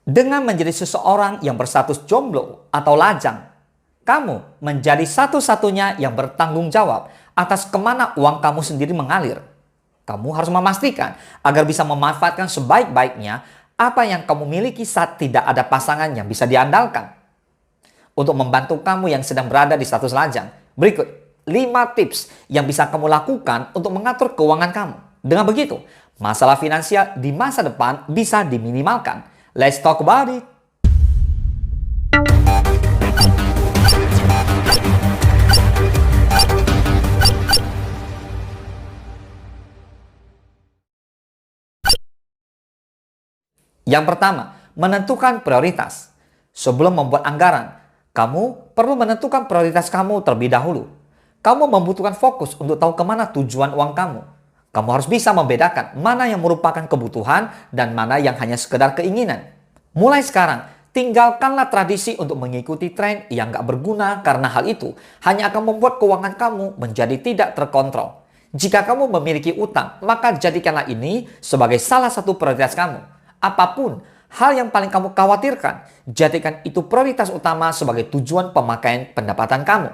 Dengan menjadi seseorang yang berstatus jomblo atau lajang, kamu menjadi satu-satunya yang bertanggung jawab atas kemana uang kamu sendiri mengalir. Kamu harus memastikan agar bisa memanfaatkan sebaik-baiknya apa yang kamu miliki saat tidak ada pasangan yang bisa diandalkan. Untuk membantu kamu yang sedang berada di status lajang, berikut 5 tips yang bisa kamu lakukan untuk mengatur keuangan kamu. Dengan begitu, masalah finansial di masa depan bisa diminimalkan. Let's talk about it. Yang pertama, menentukan prioritas. Sebelum membuat anggaran, kamu perlu menentukan prioritas kamu terlebih dahulu. Kamu membutuhkan fokus untuk tahu kemana tujuan uang kamu. Kamu harus bisa membedakan mana yang merupakan kebutuhan dan mana yang hanya sekedar keinginan. Mulai sekarang, tinggalkanlah tradisi untuk mengikuti tren yang gak berguna karena hal itu hanya akan membuat keuangan kamu menjadi tidak terkontrol. Jika kamu memiliki utang, maka jadikanlah ini sebagai salah satu prioritas kamu. Apapun hal yang paling kamu khawatirkan, jadikan itu prioritas utama sebagai tujuan pemakaian pendapatan kamu.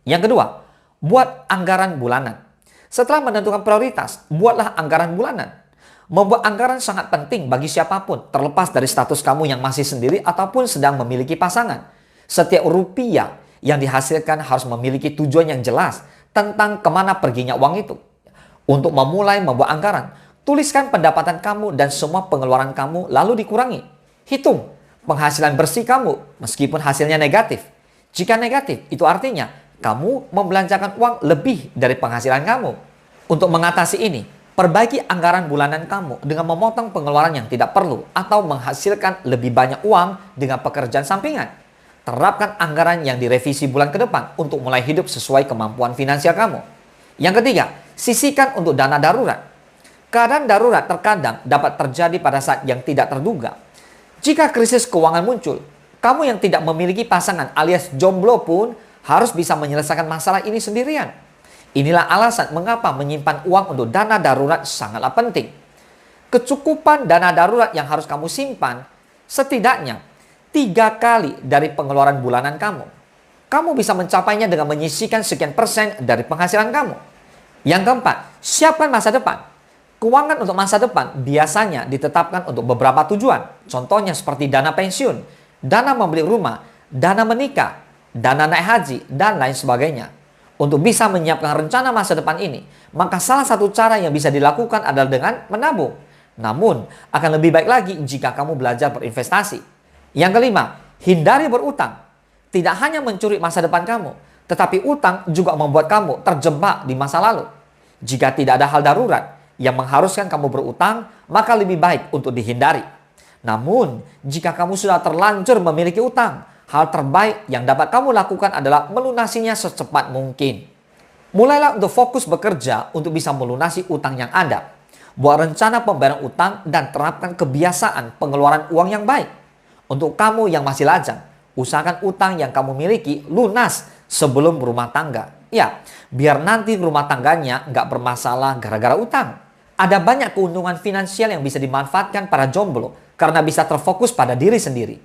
Yang kedua, buat anggaran bulanan. Setelah menentukan prioritas, buatlah anggaran bulanan. Membuat anggaran sangat penting bagi siapapun, terlepas dari status kamu yang masih sendiri ataupun sedang memiliki pasangan. Setiap rupiah yang dihasilkan harus memiliki tujuan yang jelas tentang kemana perginya uang itu. Untuk memulai membuat anggaran, tuliskan pendapatan kamu dan semua pengeluaran kamu lalu dikurangi. Hitung penghasilan bersih kamu meskipun hasilnya negatif. Jika negatif, itu artinya kamu membelanjakan uang lebih dari penghasilan kamu. Untuk mengatasi ini, perbaiki anggaran bulanan kamu dengan memotong pengeluaran yang tidak perlu atau menghasilkan lebih banyak uang dengan pekerjaan sampingan. Terapkan anggaran yang direvisi bulan ke depan untuk mulai hidup sesuai kemampuan finansial kamu. Yang ketiga, sisihkan untuk dana darurat. Keadaan darurat terkadang dapat terjadi pada saat yang tidak terduga. Jika krisis keuangan muncul, kamu yang tidak memiliki pasangan alias jomblo pun harus bisa menyelesaikan masalah ini sendirian. Inilah alasan mengapa menyimpan uang untuk dana darurat sangatlah penting. Kecukupan dana darurat yang harus kamu simpan setidaknya 3 kali dari pengeluaran bulanan kamu. Kamu bisa mencapainya dengan menyisihkan sekian persen dari penghasilan kamu. Yang keempat, siapkan masa depan. Keuangan untuk masa depan biasanya ditetapkan untuk beberapa tujuan. Contohnya seperti dana pensiun, dana membeli rumah, dana menikah, dana naik haji, dan lain sebagainya. Untuk bisa menyiapkan rencana masa depan ini, maka salah satu cara yang bisa dilakukan adalah dengan menabung. Namun, akan lebih baik lagi jika kamu belajar berinvestasi. Yang kelima, hindari berutang. Tidak hanya mencuri masa depan kamu, tetapi utang juga membuat kamu terjebak di masa lalu. Jika tidak ada hal darurat yang mengharuskan kamu berutang, maka lebih baik untuk dihindari. Namun, jika kamu sudah terlanjur memiliki utang, hal terbaik yang dapat kamu lakukan adalah melunasinya secepat mungkin. Mulailah untuk fokus bekerja untuk bisa melunasi utang yang ada. Buat rencana pembayaran utang dan terapkan kebiasaan pengeluaran uang yang baik. Untuk kamu yang masih lajang, usahakan utang yang kamu miliki lunas sebelum berumah tangga. Ya, biar nanti rumah tangganya nggak bermasalah gara-gara utang. Ada banyak keuntungan finansial yang bisa dimanfaatkan para jomblo karena bisa terfokus pada diri sendiri.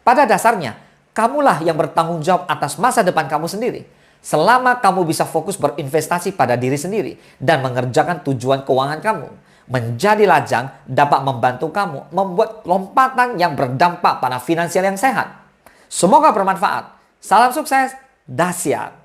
Pada dasarnya, kamulah yang bertanggung jawab atas masa depan kamu sendiri. Selama kamu bisa fokus berinvestasi pada diri sendiri dan mengerjakan tujuan keuangan kamu, menjadi lajang dapat membantu kamu membuat lompatan yang berdampak pada finansial yang sehat. Semoga bermanfaat. Salam sukses, dahsyat.